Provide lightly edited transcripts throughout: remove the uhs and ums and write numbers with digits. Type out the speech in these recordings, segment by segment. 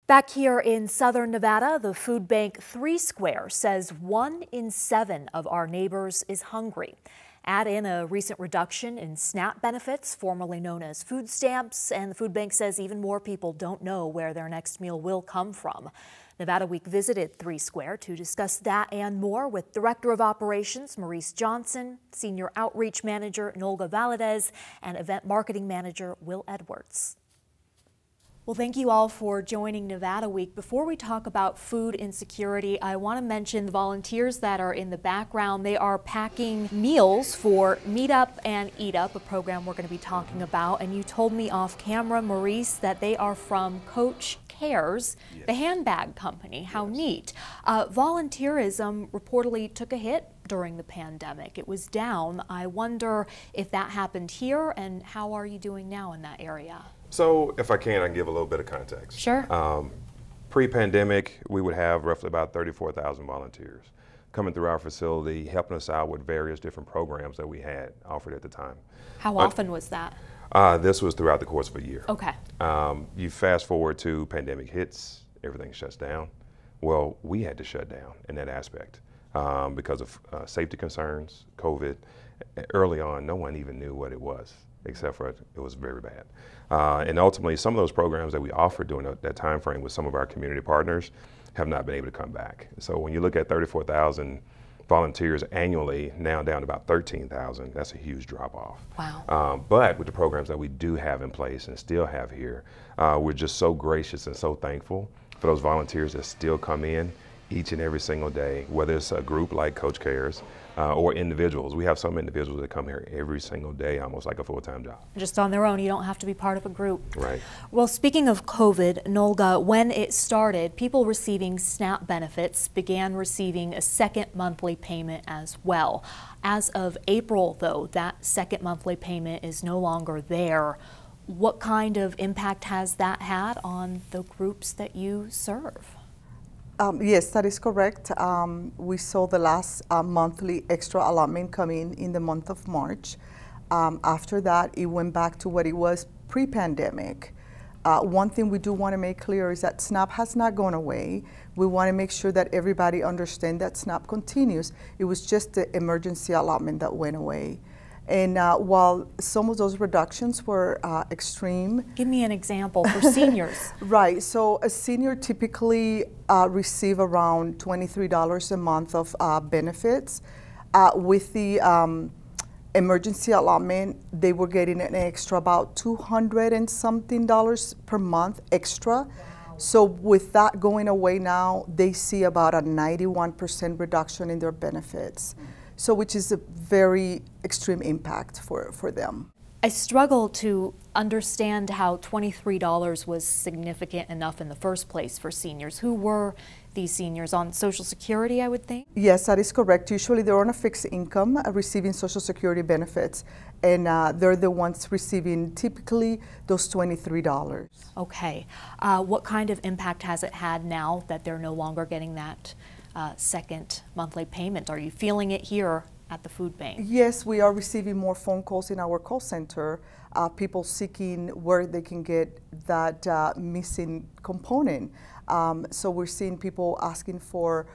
Back here in southern Nevada, the food bank 3 Square says 1 in 7 of our neighbors is hungry. Add in a recent reduction in SNAP benefits, formerly known as food stamps, and the food bank says even more people don't know where their next meal will come from. Nevada Week visited 3 Square to discuss that and more with Director of Operations Maurice Johnson, Senior Outreach Manager Nolga Valadez, and Event Marketing Manager Will Edwards. Well, thank you all for joining Nevada Week. Before we talk about food insecurity, I want to mention the volunteers that are in the background. They are packing meals for Meet Up and Eat Up, a program we're going to be talking about. And you told me off camera, Maurice, that they are from Coach Cares, yes, the handbag company. How yes, neat. Volunteerism reportedly took a hit during the pandemic. It was down. I wonder if that happened here, and how are you doing now in that area? So if I can give a little bit of context. Sure. Pre-pandemic, we would have roughly about 34,000 volunteers coming through our facility, helping us out with various different programs that we had offered at the time. How often was that? This was throughout the course of a year. Okay. You fast forward to pandemic hits, everything shuts down. Well, we had to shut down in that aspect because of safety concerns, COVID. Early on, no one even knew what it was, except for it was very bad. And ultimately, some of those programs that we offered during that time frame with some of our community partners have not been able to come back. So when you look at 34,000 volunteers annually, now down to about 13,000, that's a huge drop off. Wow. But with the programs that we do have in place and still have here, we're just so gracious and so thankful for those volunteers that still come in each and every single day, whether it's a group like Coach Cares or individuals. We have some individuals that come here every single day, almost like a full-time job. Just on their own, you don't have to be part of a group. Right. Well, speaking of COVID, Nolga, when it started, people receiving SNAP benefits began receiving a second monthly payment as well. As of April, though, that second monthly payment is no longer there. What kind of impact has that had on the groups that you serve? Yes, that is correct. We saw the last monthly extra allotment come in the month of March. After that, it went back to what it was pre-pandemic. One thing we do want to make clear is that SNAP has not gone away. We want to make sure that everybody understands that SNAP continues. It was just the emergency allotment that went away. And while some of those reductions were extreme. Give me an example for seniors. Right, so a senior typically receive around $23 a month of benefits. With the emergency allotment, they were getting an extra about $200 and something per month extra. Wow. So with that going away now, they see about a 91% reduction in their benefits. So which is a very extreme impact for them. I struggle to understand how $23 was significant enough in the first place for seniors. Who were these seniors? On Social Security, I would think? Yes, that is correct. Usually they're on a fixed income receiving Social Security benefits, and they're the ones receiving typically those $23. Okay. What kind of impact has it had now that they're no longer getting that second monthly payment? Are you feeling it here at the food bank? Yes, we are receiving more phone calls in our call center, people seeking where they can get that missing component. So we're seeing people asking for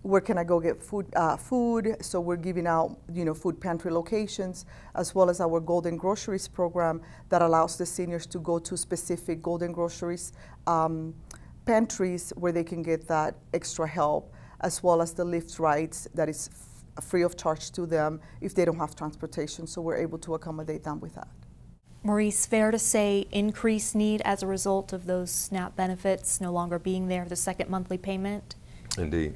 where can I go get food. So we're giving out, food pantry locations, as well as our Golden Groceries program that allows the seniors to go to specific Golden Groceries pantries where they can get that extra help, as well as the Lyft rides that is free of charge to them if they don't have transportation, so we're able to accommodate them with that. Maurice, fair to say increased need as a result of those SNAP benefits no longer being there, the second monthly payment? Indeed.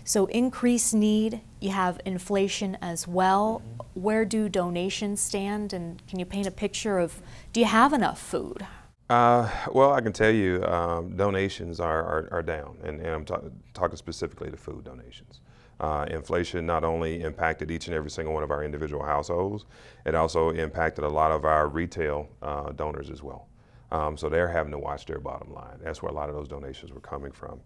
So increased need, you have inflation as well. Mm-hmm. Where do donations stand, and can you paint a picture of, do you have enough food? Well, I can tell you donations are down, and I'm talking specifically to food donations. Inflation not only impacted each and every single one of our individual households, it also impacted a lot of our retail donors as well. So they're having to watch their bottom line. That's where a lot of those donations were coming from.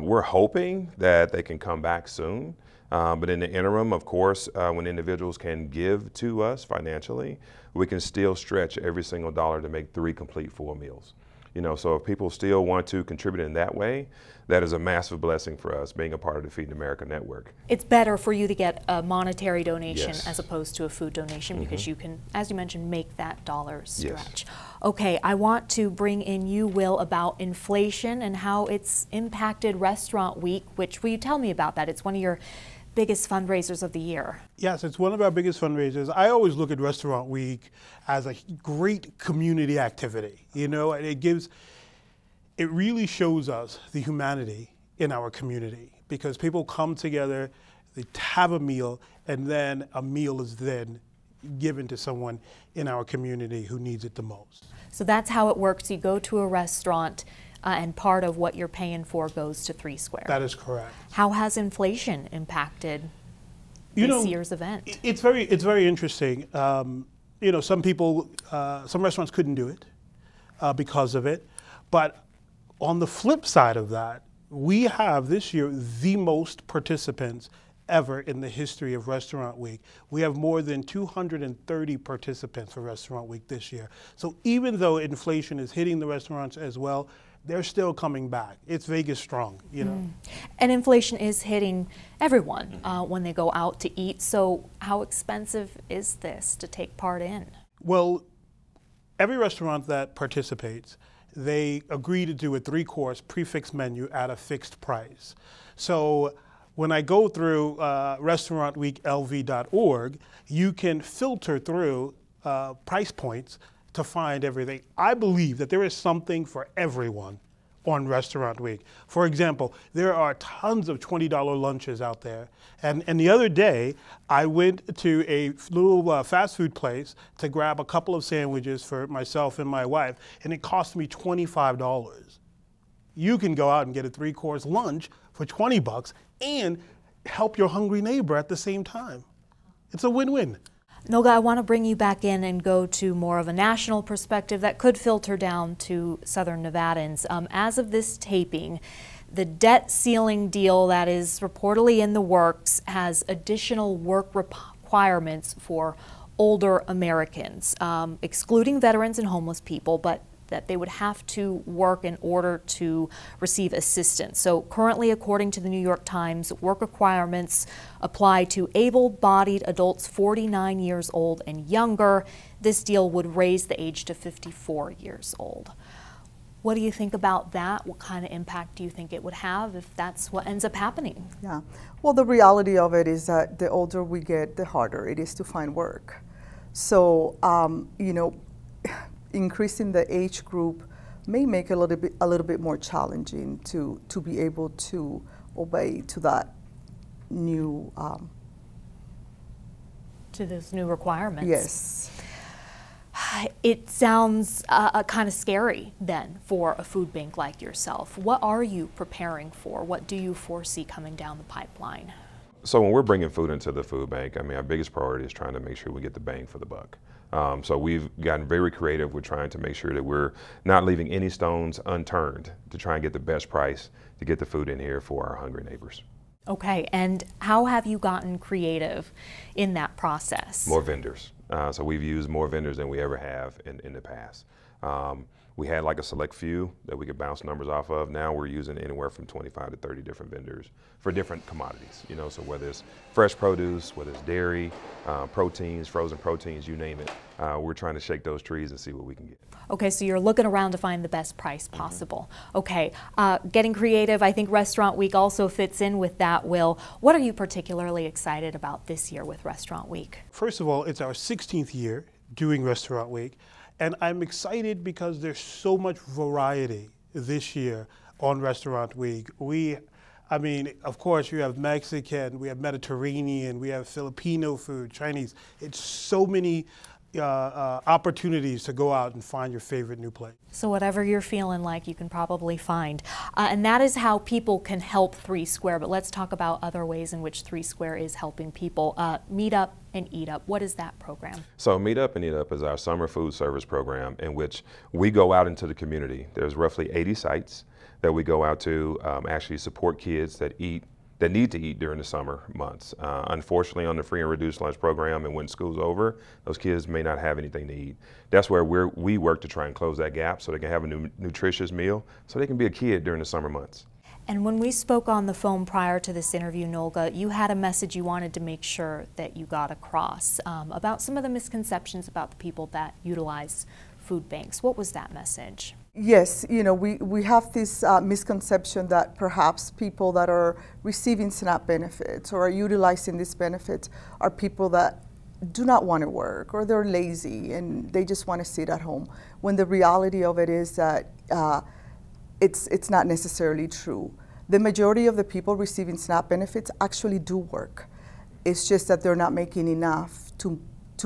We're hoping that they can come back soon. But in the interim, of course, when individuals can give to us financially, we can still stretch every single dollar to make 3 complete full meals. So if people still want to contribute in that way, that is a massive blessing for us being a part of the Feeding America network. It's better for you to get a monetary donation Yes. as opposed to a food donation because you can, as you mentioned, make that dollar stretch. Yes. Okay, I want to bring in you, Will, about inflation and how it's impacted Restaurant Week, which, will you tell me about that? It's one of your biggest fundraisers of the year. Yes, it's one of our biggest fundraisers. I always look at Restaurant Week as a great community activity, and it really shows us the humanity in our community because people come together, they have a meal, and then a meal is then given to someone in our community who needs it the most. So that's how it works. You go to a restaurant and part of what you're paying for goes to 3 Square. That is correct. How has inflation impacted this year's event? It's very interesting. Some restaurants couldn't do it because of it, but on the flip side of that, we have this year the most participants ever in the history of Restaurant Week. We have more than 230 participants for Restaurant Week this year. So even though inflation is hitting the restaurants as well, they're still coming back. It's Vegas strong, And inflation is hitting everyone when they go out to eat. So how expensive is this to take part in? Well, every restaurant that participates, they agree to do a 3-course prefix menu at a fixed price. So when I go through restaurantweeklv.org, you can filter through price points to find everything. I believe that there is something for everyone on Restaurant Week. For example, there are tons of $20 lunches out there. And the other day, I went to a little fast food place to grab a couple of sandwiches for myself and my wife, and it cost me $25. You can go out and get a 3-course lunch for $20 and help your hungry neighbor at the same time. It's a win-win. Noga, I want to bring you back in and go to more of a national perspective that could filter down to Southern Nevadans. As of this taping, the debt ceiling deal that is reportedly in the works has additional work requirements for older Americans, excluding veterans and homeless people, but that they would have to work in order to receive assistance. So currently, according to the New York Times, work requirements apply to able-bodied adults 49 years old and younger. This deal would raise the age to 54 years old. What do you think about that? What kind of impact do you think it would have if that's what ends up happening? Yeah, well, the reality of it is that the older we get, the harder it is to find work. So, increasing the age group may make it a little bit more challenging to be able to obey to that new to those new requirements. Yes. It sounds kind of scary then for a food bank like yourself. What are you preparing for? What do you foresee coming down the pipeline? So when we're bringing food into the food bank, our biggest priority is trying to make sure we get the bang for the buck. So we've gotten very creative with trying to make sure that we're not leaving any stones unturned to try and get the best price to get the food in here for our hungry neighbors. Okay, and how have you gotten creative in that process? More vendors. So we've used more vendors than we ever have in the past. We had like a select few that we could bounce numbers off of. Now we're using anywhere from 25 to 30 different vendors for different commodities. So whether it's fresh produce, whether it's dairy, proteins, frozen proteins, you name it. We're trying to shake those trees and see what we can get. Okay, so you're looking around to find the best price possible. Okay, getting creative, I think Restaurant Week also fits in with that, Will. What are you particularly excited about this year with Restaurant Week? First of all, it's our 16th year doing Restaurant Week. And I'm excited because there's so much variety this year on Restaurant Week. Of course, you have Mexican, we have Mediterranean, we have Filipino food, Chinese. It's so many opportunities to go out and find your favorite new place. So whatever you're feeling like, you can probably find. And that is how people can help 3 Square. But let's talk about other ways in which 3 Square is helping people. Meet Up and Eat Up. What is that program? So Meet Up and Eat Up is our summer food service program in which we go out into the community. There's roughly 80 sites that we go out to actually support kids that eat that need to eat during the summer months. Unfortunately, on the free and reduced lunch program, and when school's over, those kids may not have anything to eat. That's where we work to try and close that gap so they can have a nutritious meal, so they can be a kid during the summer months. And when we spoke on the phone prior to this interview, Nolga, you had a message you wanted to make sure that you got across about some of the misconceptions about the people that utilize food banks. What was that message? Yes, you know, we have this misconception that perhaps people that are receiving SNAP benefits or are utilizing these benefits are people that do not want to work, or they're lazy and they just want to sit at home, when the reality of it is that it's not necessarily true. The majority of the people receiving SNAP benefits actually do work. It's just that they're not making enough to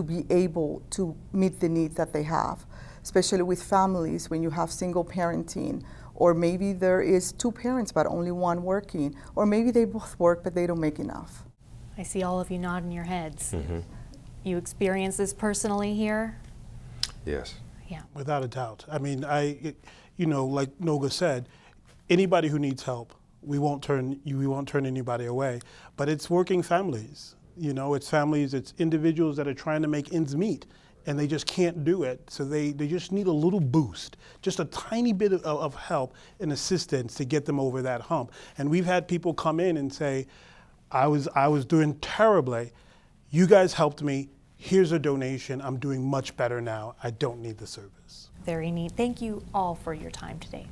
be able to meet the needs that they have, especially with families when you have single parenting, or maybe there is two parents but only one working, or maybe they both work but they don't make enough. I see all of you nodding your heads. Mm-hmm. You experience this personally here? Yes. Yeah. Without a doubt. I mean, you know, like Nolga said, anybody who needs help, we won't turn anybody away. But it's working families. You know, it's families, it's individuals that are trying to make ends meet, and they just can't do it. So they just need a little boost, just a tiny bit of help and assistance to get them over that hump. And we've had people come in and say, I was doing terribly. You guys helped me. Here's a donation. I'm doing much better now. I don't need the service. Very neat. Thank you all for your time today.